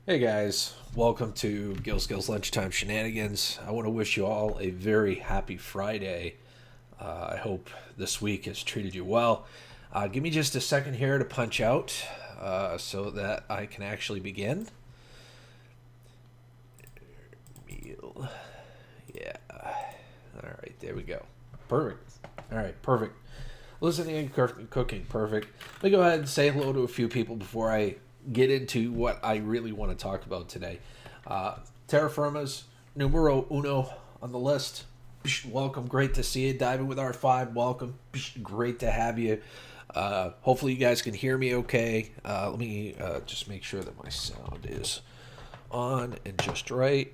Hey guys, welcome to Skillz Lunchtime Shenanigans. I want to wish you all a very happy Friday. I hope this week has treated you well. Give me just a second here to punch out so that I can actually begin. Meal. Yeah. All right, there we go. Perfect. All right, perfect. Listening and cooking, perfect. Let me go ahead and say hello to a few people before I get into what I really want to talk about today. Terra Firma's numero uno on the list. Welcome, great to see you. Diving with R5, welcome. Great to have you. Hopefully you guys can hear me okay. Let me just make sure that my sound is on and just right.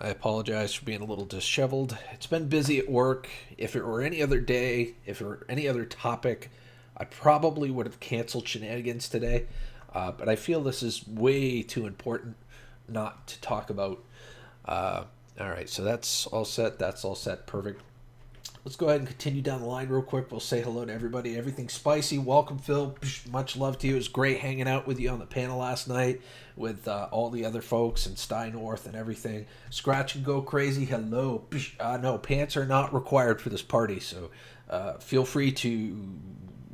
I apologize for being a little disheveled. It's been busy at work. If it were any other day, if it were any other topic, I probably would have canceled Shenanigans today. But I feel this is way too important not to talk about. All right, so that's all set. That's all set. Perfect. Let's go ahead and continue down the line real quick. We'll say hello to everybody. Everything spicy. Welcome, Phil. Much love to you. It was great hanging out with you on the panel last night with all the other folks and Steinnorth and everything. Scratch and go crazy. Hello. No, pants are not required for this party, so feel free to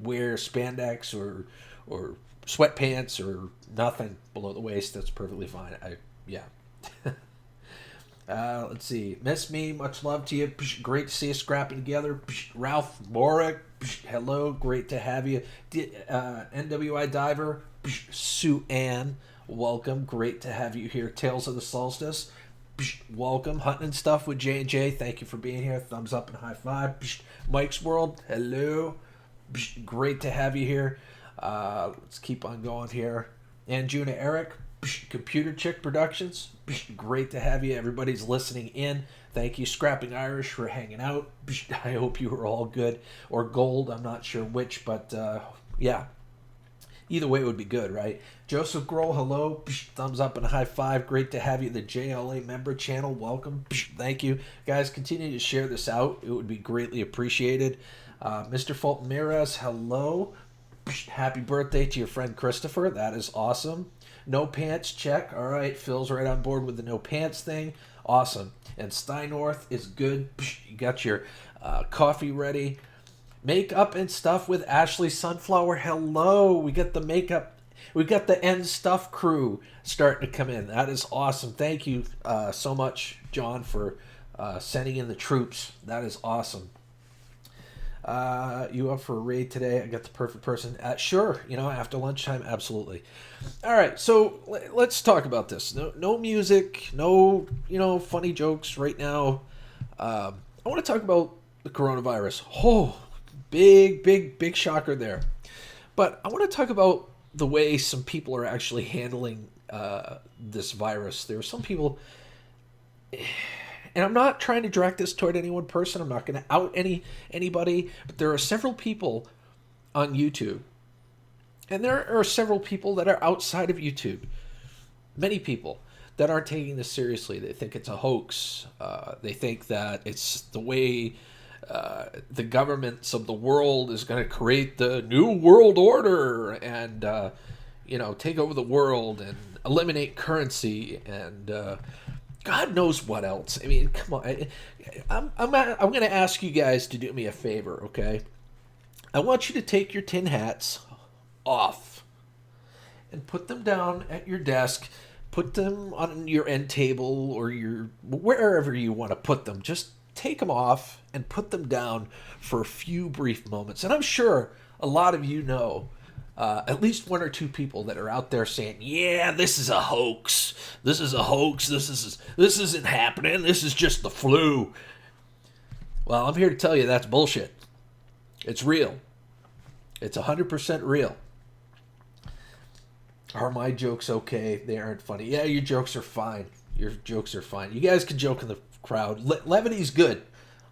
wear spandex or sweatpants or nothing below the waist. That's perfectly fine. Yeah. Let's see. Miss me. Much love to you. Great to see you scrapping together. Ralph Borick. Hello. Great to have you. NWI Diver. Sue Ann. Welcome. Great to have you here. Tales of the Solstice. Welcome. Hunting and Stuff with J&J. Thank you for being here. Thumbs up and high five. Mike's World. Hello. Great to have you here. Let's keep on going here. And Juna Eric. Computer Chick Productions. Great to have you. Everybody's listening in. Thank you, Scrapping Irish, for hanging out. I hope you were all good. Or gold. I'm not sure which, but yeah. Either way would be good, right? Joseph Grohl, hello. Thumbs up and a high five. Great to have you. The JLA member channel, welcome. Thank you. Guys, continue to share this out. It would be greatly appreciated. Mr. Fulton Miraz, hello. Happy birthday to your friend Christopher. That is awesome. No pants, check. All right, Phil's right on board with the no pants thing. Awesome. And Steinnorth is good. You got your coffee ready. Makeup and stuff with Ashley Sunflower. Hello. We got the makeup. We got the End Stuff crew starting to come in. That is awesome. Thank you so much, John, for sending in the troops. That is awesome. You up for a raid today? I got the perfect person. Sure, after lunchtime, absolutely. All right, so let's talk about this. No music, no, funny jokes right now. I want to talk about the coronavirus. Oh, big shocker there. But I want to talk about the way some people are actually handling this virus. There are some people... And I'm not trying to direct this toward any one person. I'm not going to out anybody. But there are several people on YouTube. And there are several people that are outside of YouTube. Many people that aren't taking this seriously. They think it's a hoax. They think that it's the way the governments of the world is going to create the new world order and, take over the world and eliminate currency and... God knows what else. I mean, come on. I'm going to ask you guys to do me a favor, okay? I want you to take your tin hats off and put them down at your desk. Put them on your end table or wherever you want to put them. Just take them off and put them down for a few brief moments. And I'm sure a lot of you know at least one or two people that are out there saying, yeah, this is a hoax. This is a hoax. This isn't happening. This is just the flu. Well, I'm here to tell you that's bullshit. It's real. It's 100% real. Are my jokes okay? They aren't funny. Yeah, your jokes are fine. Your jokes are fine. You guys can joke in the crowd. Levity's good.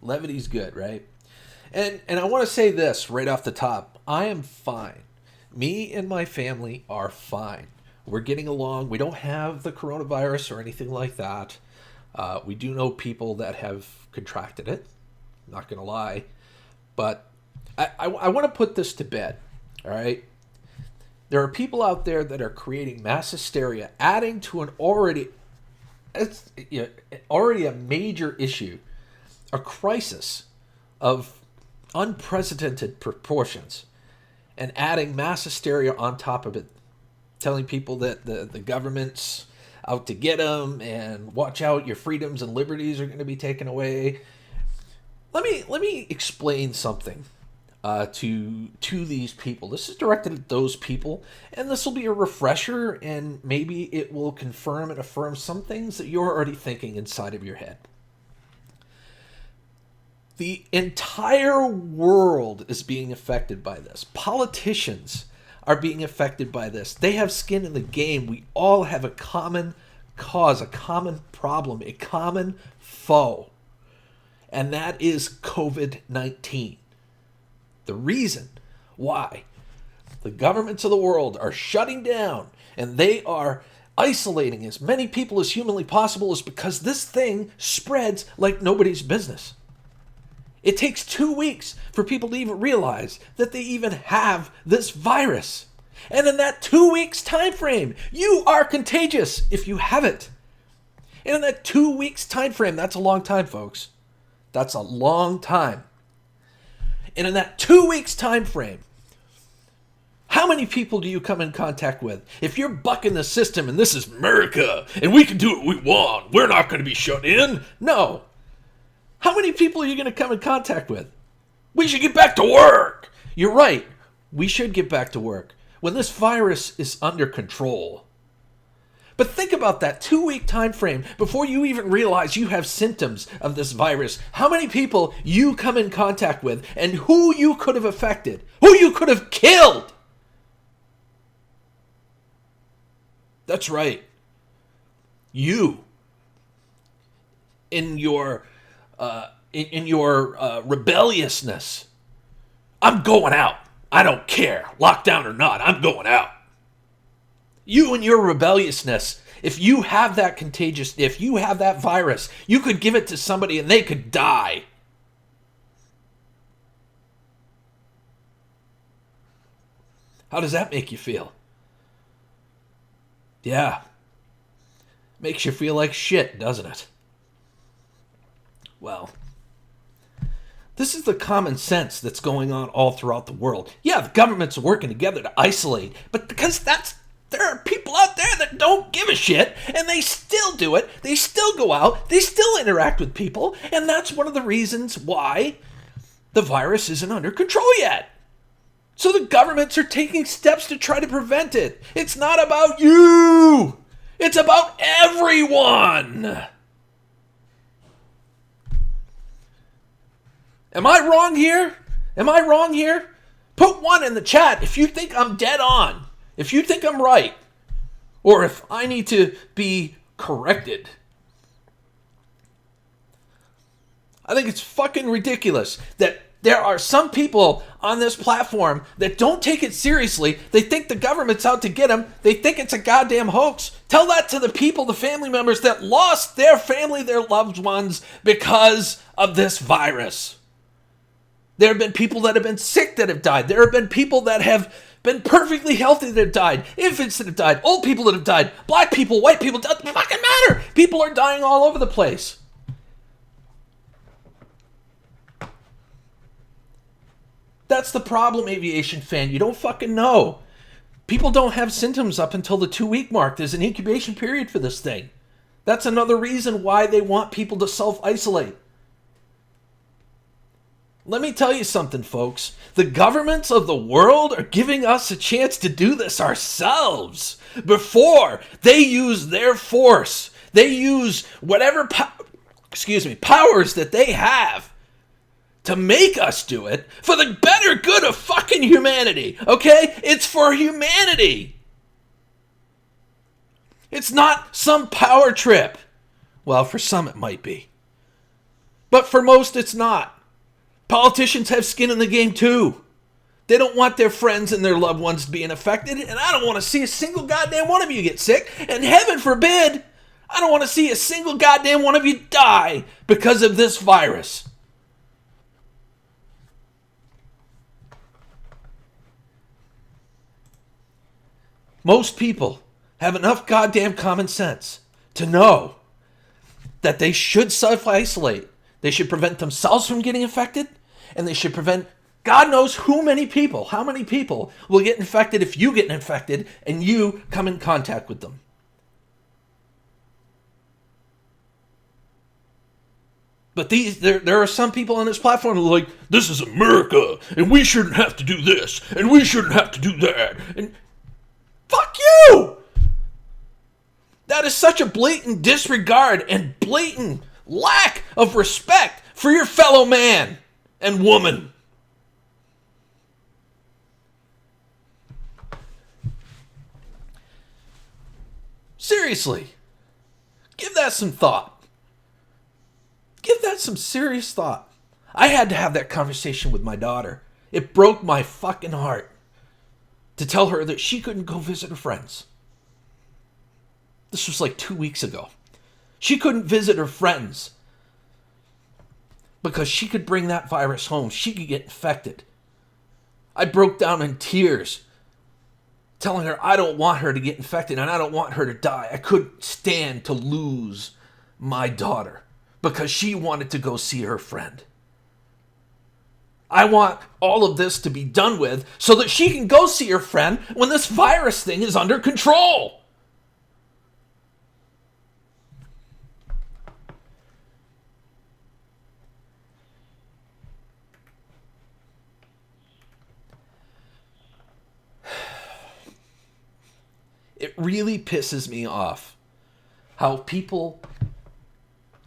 Levity's good, right? And I want to say this right off the top. I am fine. Me and my family are fine. We're getting along. We don't have the coronavirus or anything like that. We do know people that have contracted it. I'm not going to lie. But I want to put this to bed, all right? There are people out there that are creating mass hysteria, adding to an already a major issue, a crisis of unprecedented proportions, and adding mass hysteria on top of it, telling people that the government's out to get them and watch out, your freedoms and liberties are going to be taken away. Let me explain something to these people. This is directed at those people, and this will be a refresher, and maybe it will confirm and affirm some things that you're already thinking inside of your head. The entire world is being affected by this. Politicians are being affected by this. They have skin in the game. We all have a common cause, a common problem, a common foe, and that is COVID-19. The reason why the governments of the world are shutting down and they are isolating as many people as humanly possible is because this thing spreads like nobody's business. It takes 2 weeks for people to even realize that they even have this virus. And in that 2 weeks time frame, you are contagious if you have it. And in that 2 weeks time frame, that's a long time, folks. That's a long time. And in that 2 weeks time frame, how many people do you come in contact with? If you're bucking the system and this is America and we can do what we want, we're not going to be shut in. No. How many people are you going to come in contact with? We should get back to work. You're right. We should get back to work when this virus is under control. But think about that 2 week time frame before you even realize you have symptoms of this virus. How many people you come in contact with and who you could have affected, who you could have killed. That's right. You, in your rebelliousness, I'm going out. I don't care, lockdown or not, I'm going out. You and your rebelliousness, if you have that if you have that virus, you could give it to somebody and they could die. How does that make you feel? Yeah. Makes you feel like shit, doesn't it? Well, this is the common sense that's going on all throughout the world. Yeah, the governments are working together to isolate, but because there are people out there that don't give a shit, and they still do it. They still go out. They still interact with people, and that's one of the reasons why the virus isn't under control yet. So the governments are taking steps to try to prevent it. It's not about you. It's about everyone. Am I wrong here? Am I wrong here? Put 1 in the chat if you think I'm dead on. If you think I'm right. Or if I need to be corrected. I think it's fucking ridiculous that there are some people on this platform that don't take it seriously. They think the government's out to get them. They think it's a goddamn hoax. Tell that to the people, the family members that lost their family, their loved ones because of this virus. There have been people that have been sick that have died. There have been people that have been perfectly healthy that have died. Infants that have died. Old people that have died. Black people, white people. Doesn't fucking matter. People are dying all over the place. That's the problem, aviation fan. You don't fucking know. People don't have symptoms up until the 2 week mark. There's an incubation period for this thing. That's another reason why they want people to self-isolate. Let me tell you something, folks. The governments of the world are giving us a chance to do this ourselves before they use their force. They use whatever powers that they have to make us do it for the better good of fucking humanity. Okay? It's for humanity. It's not some power trip. Well, for some it might be. But for most it's not. Politicians have skin in the game too. They don't want their friends and their loved ones being affected, and I don't want to see a single goddamn one of you get sick, and heaven forbid, I don't want to see a single goddamn one of you die because of this virus. Most people have enough goddamn common sense to know that they should self-isolate. They should prevent themselves from getting infected, and they should prevent God knows how many people will get infected if you get infected and you come in contact with them. But there are some people on this platform who are like, this is America, and we shouldn't have to do this, and we shouldn't have to do that. And fuck you! That is such a blatant disregard and blatant lack of respect for your fellow man and woman. Seriously, give that some thought. Give that some serious thought. I had to have that conversation with my daughter. It broke my fucking heart to tell her that she couldn't go visit her friends. This was like 2 weeks ago. She couldn't visit her friends because she could bring that virus home. She could get infected. I broke down in tears telling her I don't want her to get infected and I don't want her to die. I couldn't stand to lose my daughter because she wanted to go see her friend. I want all of this to be done with so that she can go see her friend when this virus thing is under control. It really pisses me off how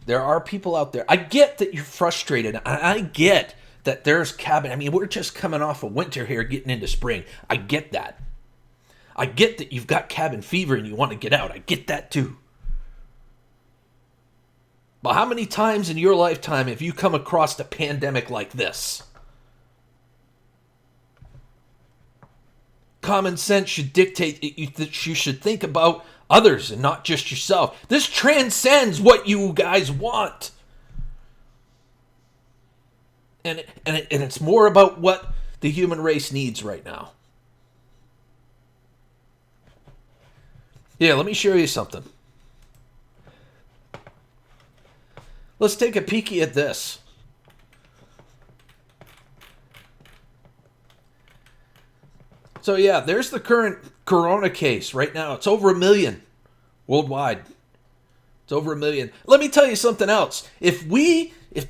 there are people out there. I get that you're frustrated. I get that there's cabin. I mean, we're just coming off of winter here, getting into spring. I get that. I get that you've got cabin fever and you want to get out. I get that too. But how many times in your lifetime have you come across a pandemic like this? Common sense should dictate that you should think about others and not just yourself. This transcends what you guys want. And it's more about what the human race needs right now. Yeah, let me show you something. Let's take a peeky at this. So yeah, there's the current corona case right now. It's over 1 million worldwide. It's over 1 million. Let me tell you something else. If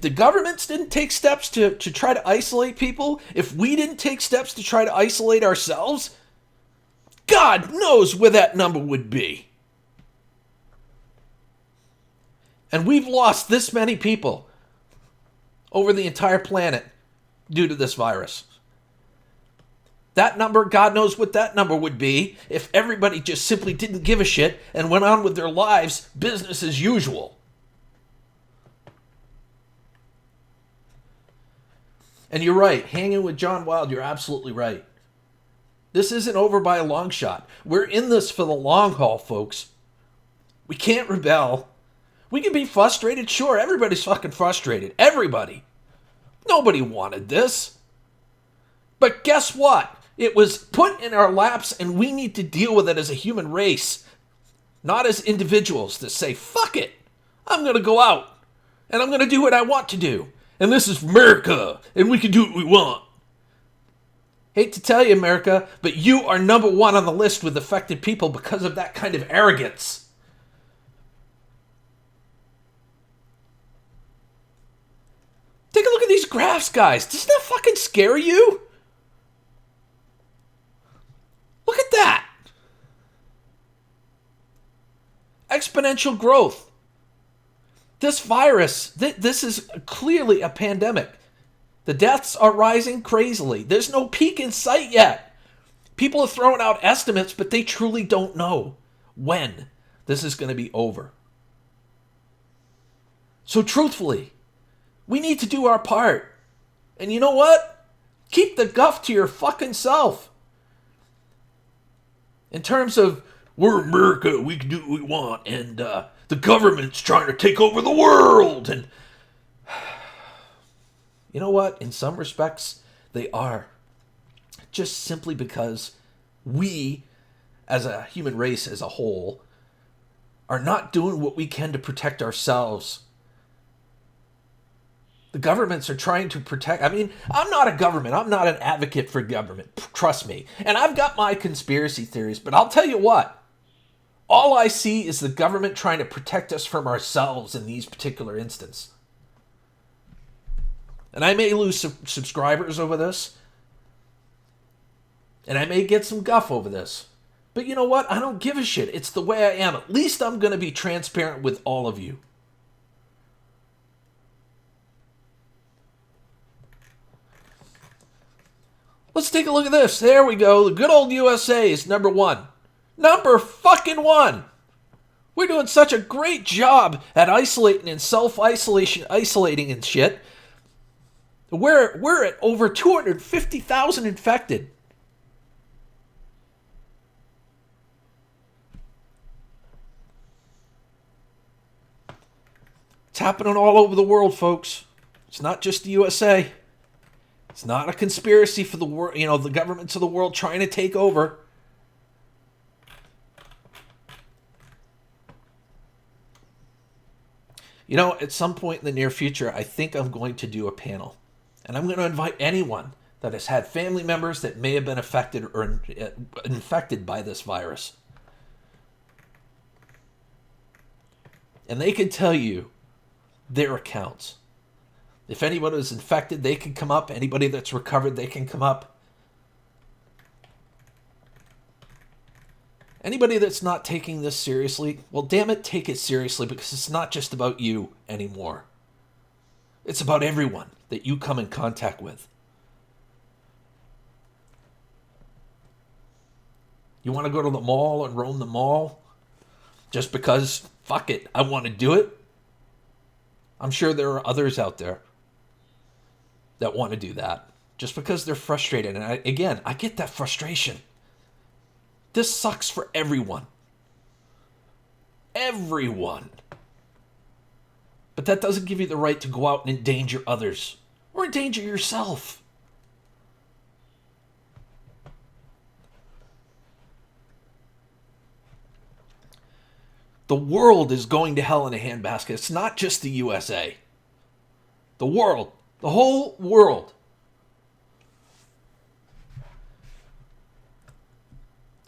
the governments didn't take steps to try to isolate people, if we didn't take steps to try to isolate ourselves, God knows where that number would be. And we've lost this many people over the entire planet due to this virus. That number, God knows what that number would be if everybody just simply didn't give a shit and went on with their lives, business as usual. And you're right, hanging with John Wild, you're absolutely right. This isn't over by a long shot. We're in this for the long haul, folks. We can't rebel. We can be frustrated, sure, everybody's fucking frustrated. Everybody. Nobody wanted this. But guess what? It was put in our laps and we need to deal with it as a human race. Not as individuals that say, fuck it. I'm going to go out. And I'm going to do what I want to do. And this is America. And we can do what we want. Hate to tell you, America, but you are number one on the list with affected people because of that kind of arrogance. Take a look at these graphs, guys. Doesn't that fucking scare you? Look at that. Exponential growth. This virus, this is clearly a pandemic. The deaths are rising crazily. There's no peak in sight yet. People are throwing out estimates, but they truly don't know when this is going to be over. So truthfully, we need to do our part. And you know what? Keep the guff to your fucking self. In terms of, we're America, we can do what we want, and the government's trying to take over the world, and you know what? In some respects, they are. Just simply because we, as a human race as a whole, are not doing what we can to protect ourselves. The governments are trying to protect. I mean, I'm not a government. I'm not an advocate for government. Trust me. And I've got my conspiracy theories, but I'll tell you what. All I see is the government trying to protect us from ourselves in these particular instances. And I may lose subscribers over this. And I may get some guff over this. But you know what? I don't give a shit. It's the way I am. At least I'm going to be transparent with all of you. Let's take a look at this. There we go. The good old USA is number 1. Number fucking 1. We're doing such a great job at isolating and isolating and shit. We're at over 250,000 infected. It's happening all over the world, folks. It's not just the USA. It's not a conspiracy for the world, the governments of the world trying to take over. At some point in the near future, I think I'm going to do a panel. And I'm going to invite anyone that has had family members that may have been affected or infected by this virus. And they can tell you their accounts. If anybody is infected, they can come up. Anybody that's recovered, they can come up. Anybody that's not taking this seriously, well, damn it, take it seriously, because it's not just about you anymore. It's about everyone that you come in contact with. You want to go to the mall and roam the mall just because, fuck it, I want to do it? I'm sure there are others out there that want to do that just because they're frustrated. And I get that frustration. This sucks for everyone. Everyone. But that doesn't give you the right to go out and endanger others or endanger yourself. The world is going to hell in a handbasket. It's not just the USA. The world. The whole world.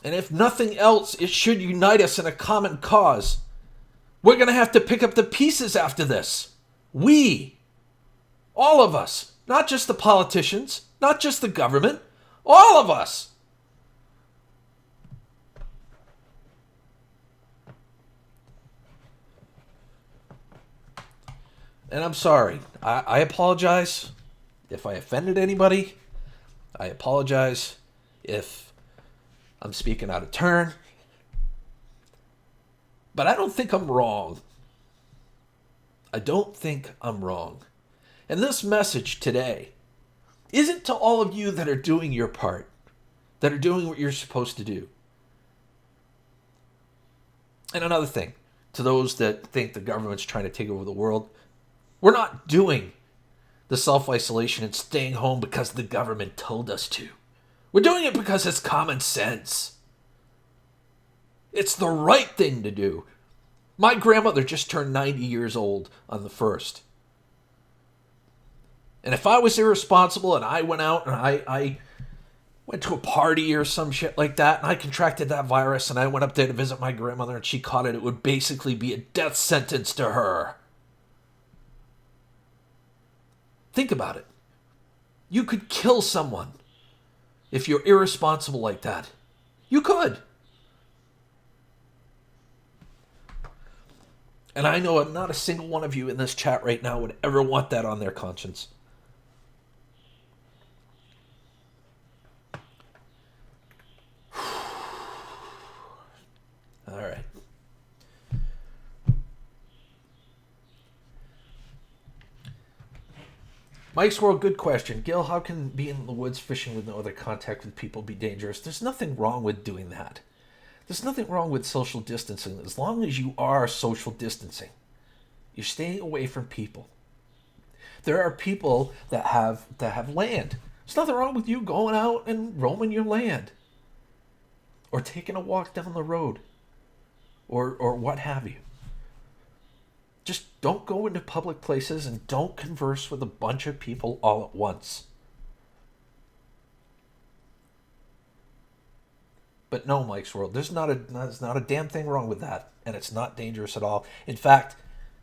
And if nothing else, it should unite us in a common cause. We're going to have to pick up the pieces after this. We. All of us. Not just the politicians. Not just the government. All of us. And I'm sorry. I apologize if I offended anybody. I apologize if I'm speaking out of turn. But I don't think I'm wrong. I don't think I'm wrong. And this message today isn't to all of you that are doing your part, that are doing what you're supposed to do. And another thing, to those that think the government's trying to take over the world, we're not doing the self-isolation and staying home because the government told us to. We're doing it because it's common sense. It's the right thing to do. My grandmother just turned 90 years old on the 1st. And if I was irresponsible and I went out and I went to a party or some shit like that and I contracted that virus and I went up there to visit my grandmother and she caught it, it would basically be a death sentence to her. Think about it. You could kill someone if you're irresponsible like that. You could. And I know not a single one of you in this chat right now would ever want that on their conscience. All right. Mike's World, good question. Gil, how can being in the woods fishing with no other contact with people be dangerous? There's nothing wrong with doing that. There's nothing wrong with social distancing as long as you are social distancing. You're staying away from people. There are people that have land. There's nothing wrong with you going out and roaming your land. or taking a walk down the road, or what have you. Just don't go into public places and don't converse with a bunch of people all at once. But no, Mike's World, there's not a damn thing wrong with that, and it's not dangerous at all. In fact,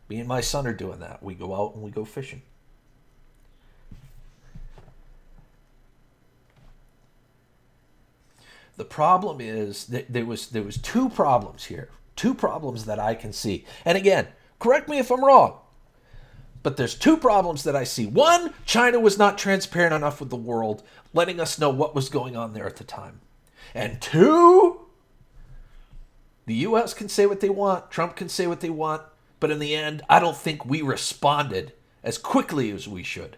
me and my son are doing that. We go out and we go fishing. The problem is that there was two problems here. Two problems that I can see. And again, correct me if I'm wrong, but there's two problems that I see. One, China was not transparent enough with the world, letting us know what was going on there at the time. And two, the U.S. can say what they want, Trump can say what they want, but in the end, I don't think we responded as quickly as we should,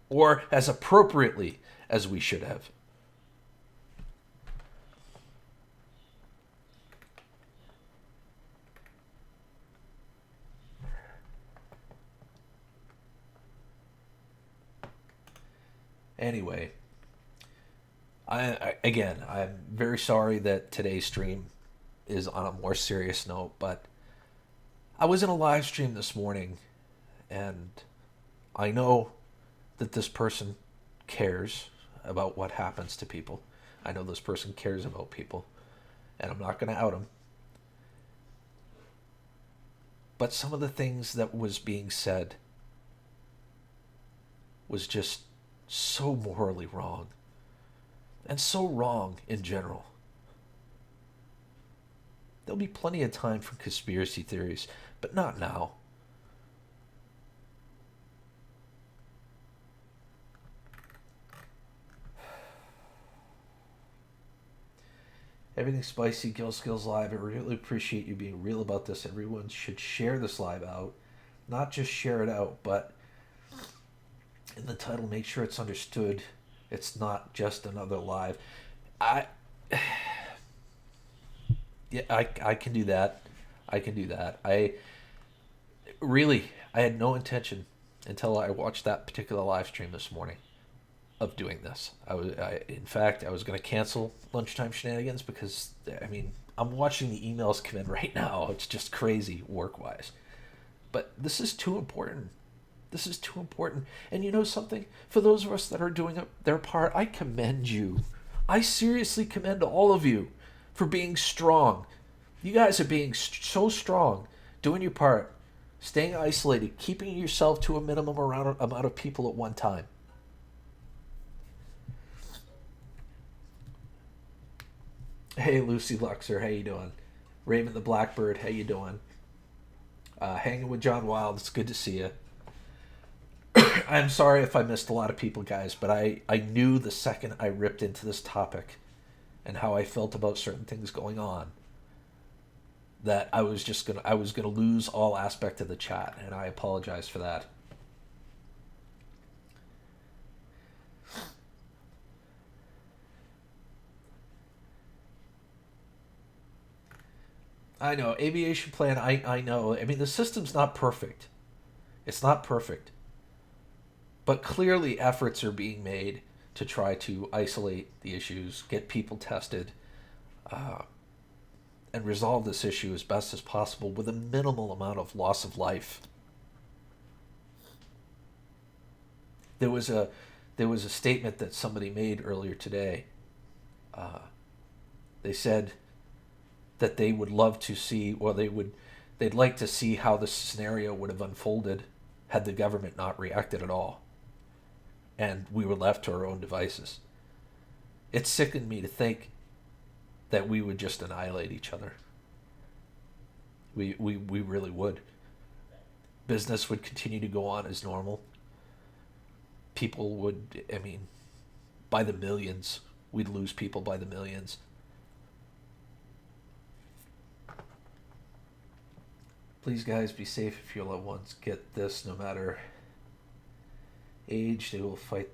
or as appropriately as we should have. Anyway, I'm very sorry that today's stream is on a more serious note, but I was in a live stream this morning, and I know that this person cares about what happens to people. I know this person cares about people, and I'm not going to out him. But some of the things that was being said was just so morally wrong, and so wrong in general. There'll be plenty of time for conspiracy theories, but not now. Everything spicy, Skillz Live. I really appreciate you being real about this. Everyone should share this live out. Not just share it out, but in the title, make sure it's understood. It's not just another live. I can do that. I had no intention until I watched that particular live stream this morning of doing this. In fact, I was going to cancel Lunchtime Shenanigans because, I'm watching the emails come in right now. It's just crazy work-wise. But this is too important. This is too important. And you know something? For those of us that are doing their part, I commend you. I seriously commend all of you for being strong. You guys are being so strong, doing your part, staying isolated, keeping yourself to a minimum amount of people at one time. Hey, Lucy Luxer, how you doing? Raven the Blackbird, how you doing? Hanging with John Wild, it's good to see you. I'm sorry if I missed a lot of people, guys, but I knew the second I ripped into this topic and how I felt about certain things going on that I was gonna lose all aspect of the chat, and I apologize for that. I know, aviation plan, I know. The system's not perfect. It's not perfect. But clearly efforts are being made to try to isolate the issues, get people tested, and resolve this issue as best as possible with a minimal amount of loss of life. There was a statement that somebody made earlier today. They said that they would love to see, or they'd like to see how the scenario would have unfolded had the government not reacted at all, and we were left to our own devices. It sickened me to think that we would just annihilate each other. We really would. Business would continue to go on as normal. People would, by the millions. We'd lose people by the millions. Please, guys, be safe if your loved ones get this. No matter age, they will fight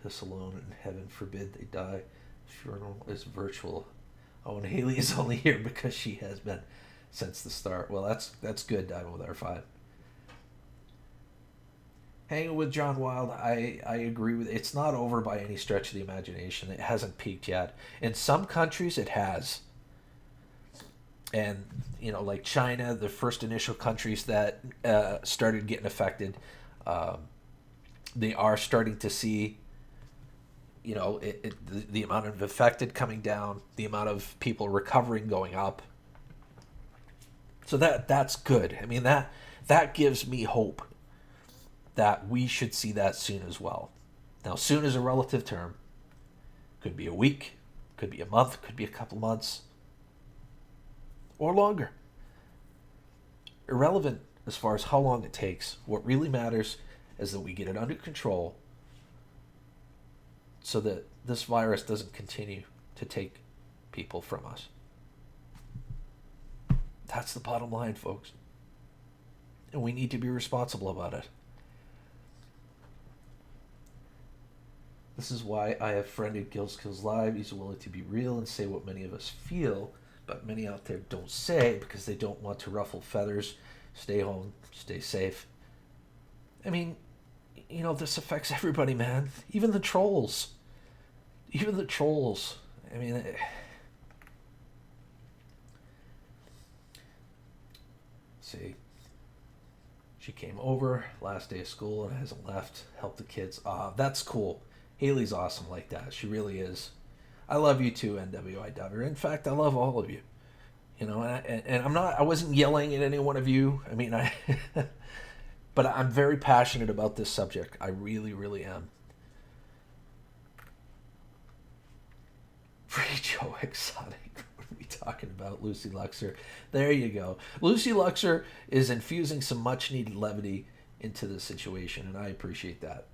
this alone, and heaven forbid they die. The funeral is virtual. Oh, and Haley is only here because she has been since the start. Well, that's good, Diamond with R5. Hanging with John Wild, I agree with it's not over by any stretch of the imagination. It hasn't peaked yet. In some countries, it has. And, like China, the first initial countries that started getting affected, they are starting to see, the amount of affected coming down, the amount of people recovering going up. So that's good. I mean, that gives me hope that we should see that soon as well. Now, soon is a relative term. Could be a week, could be a month, could be a couple months, or longer. Irrelevant as far as how long it takes. What really matters is that we get it under control so that this virus doesn't continue to take people from us. That's the bottom line, folks. And we need to be responsible about it. This is why I have friended Gil Skills Live. He's willing to be real and say what many of us feel, but many out there don't say because they don't want to ruffle feathers. Stay home, stay safe. I mean, this affects everybody, man. Even the trolls. Even the trolls. I mean, see, she came over last day of school and hasn't left. Helped the kids. That's cool. Haley's awesome like that. She really is. I love you too, NWIW. In fact, I love all of you. And I wasn't yelling at any one of you. I mean, but I'm very passionate about this subject. I really, really am. Free Joe Exotic. What are we talking about? Lucy Luxor. There you go. Lucy Luxor is infusing some much needed levity into the situation, and I appreciate that.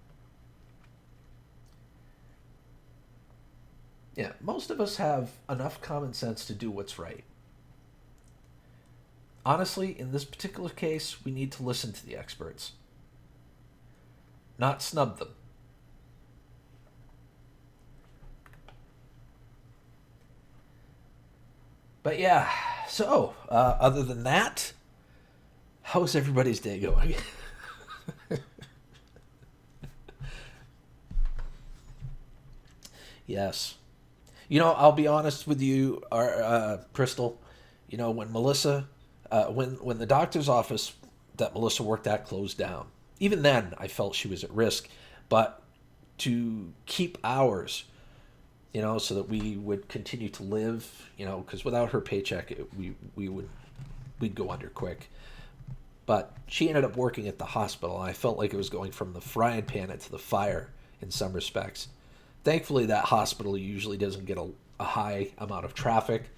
Yeah, most of us have enough common sense to do what's right. Honestly, in this particular case, we need to listen to the experts, not snub them. But yeah, so other than that, how's everybody's day going? Yes. I'll be honest with you, Crystal. When Melissa, when the doctor's office that Melissa worked at closed down, even then I felt she was at risk. But to keep hours, so that we would continue to live, because without her paycheck, we'd go under quick. But she ended up working at the hospital, and I felt like it was going from the frying pan into the fire in some respects. Thankfully, that hospital usually doesn't get a high amount of traffic,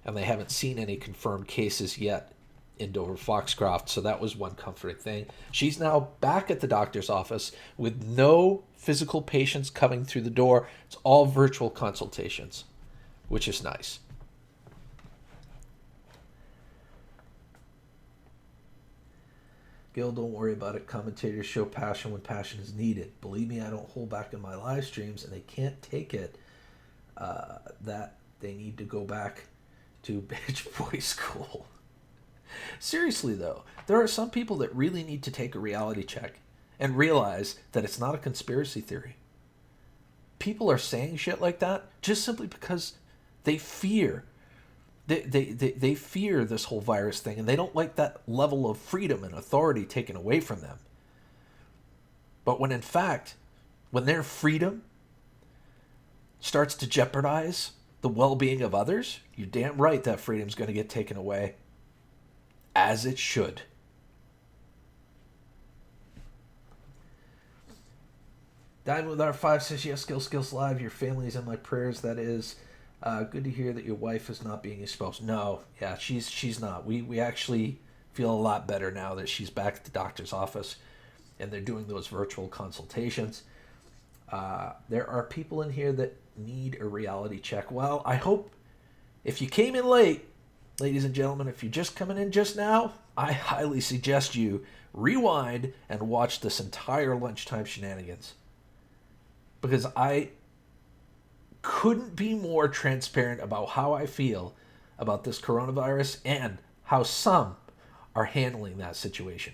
and they haven't seen any confirmed cases yet in Dover Foxcroft, so that was one comforting thing. She's now back at the doctor's office with no physical patients coming through the door. It's all virtual consultations, which is nice. Gil, don't worry about it. Commentators show passion when passion is needed. Believe me, I don't hold back in my live streams, and they can't take it that they need to go back to bitch boy school. Seriously, though, there are some people that really need to take a reality check and realize that it's not a conspiracy theory. People are saying shit like that just simply because they fear. They fear this whole virus thing, and they don't like that level of freedom and authority taken away from them. But when in fact, when their freedom starts to jeopardize the well-being of others, you're damn right that freedom's going to get taken away. As it should. Dine with our 5 says, yes, Skills Live, your family is in my prayers. That is good to hear that your wife is not being exposed. No, yeah, she's not. We actually feel a lot better now that she's back at the doctor's office and they're doing those virtual consultations. There are people in here that need a reality check. Well, I hope if you came in late, ladies and gentlemen, if you're just coming in just now, I highly suggest you rewind and watch this entire lunchtime shenanigans. Because I couldn't be more transparent about how I feel about this coronavirus and how some are handling that situation.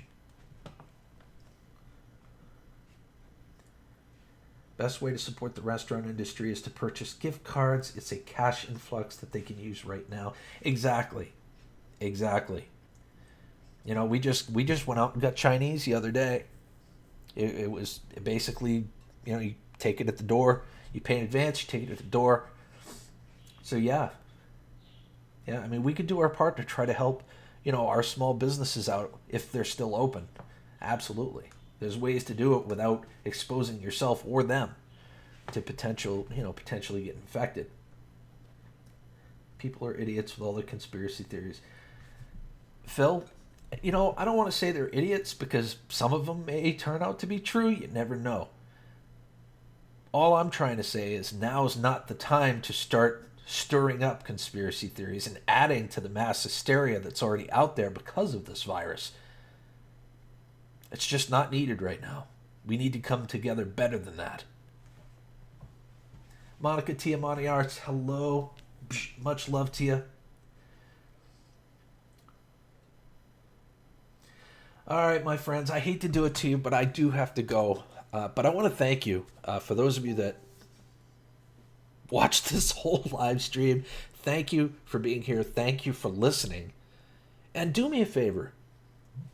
Best way to support the restaurant industry is to purchase gift cards. It's a cash influx that they can use right now. Exactly. Exactly. You know, we just went out and got Chinese the other day. It was basically, you know, you take it at the door, you pay in advance, you take it at the door. So yeah. Yeah, I mean, we could do our part to try to help, you know, our small businesses out if they're still open. Absolutely. There's ways to do it without exposing yourself or them to potentially get infected. People are idiots with all the conspiracy theories. Phil, you know, I don't want to say they're idiots because some of them may turn out to be true. You never know. All I'm trying to say is now's not the time to start stirring up conspiracy theories and adding to the mass hysteria that's already out there because of this virus. It's just not needed right now. We need to come together better than that. Monica Tiamani Arts, hello. Much love to you. All right, my friends, I hate to do it to you, but I do have to go. But I want to thank you for those of you that watched this whole live stream. Thank you for being here. Thank you for listening. And do me a favor.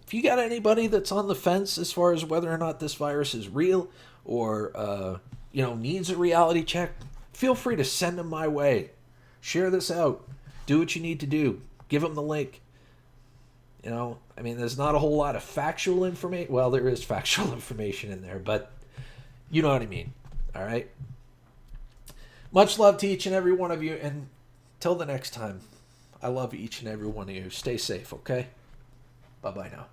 If you got anybody that's on the fence as far as whether or not this virus is real or, needs a reality check, feel free to send them my way. Share this out. Do what you need to do. Give them the link. You know, I mean, there's not a whole lot of factual information. Well, there is factual information in there, but you know what I mean. All right? Much love to each and every one of you. And till the next time, I love each and every one of you. Stay safe, okay? Bye-bye now.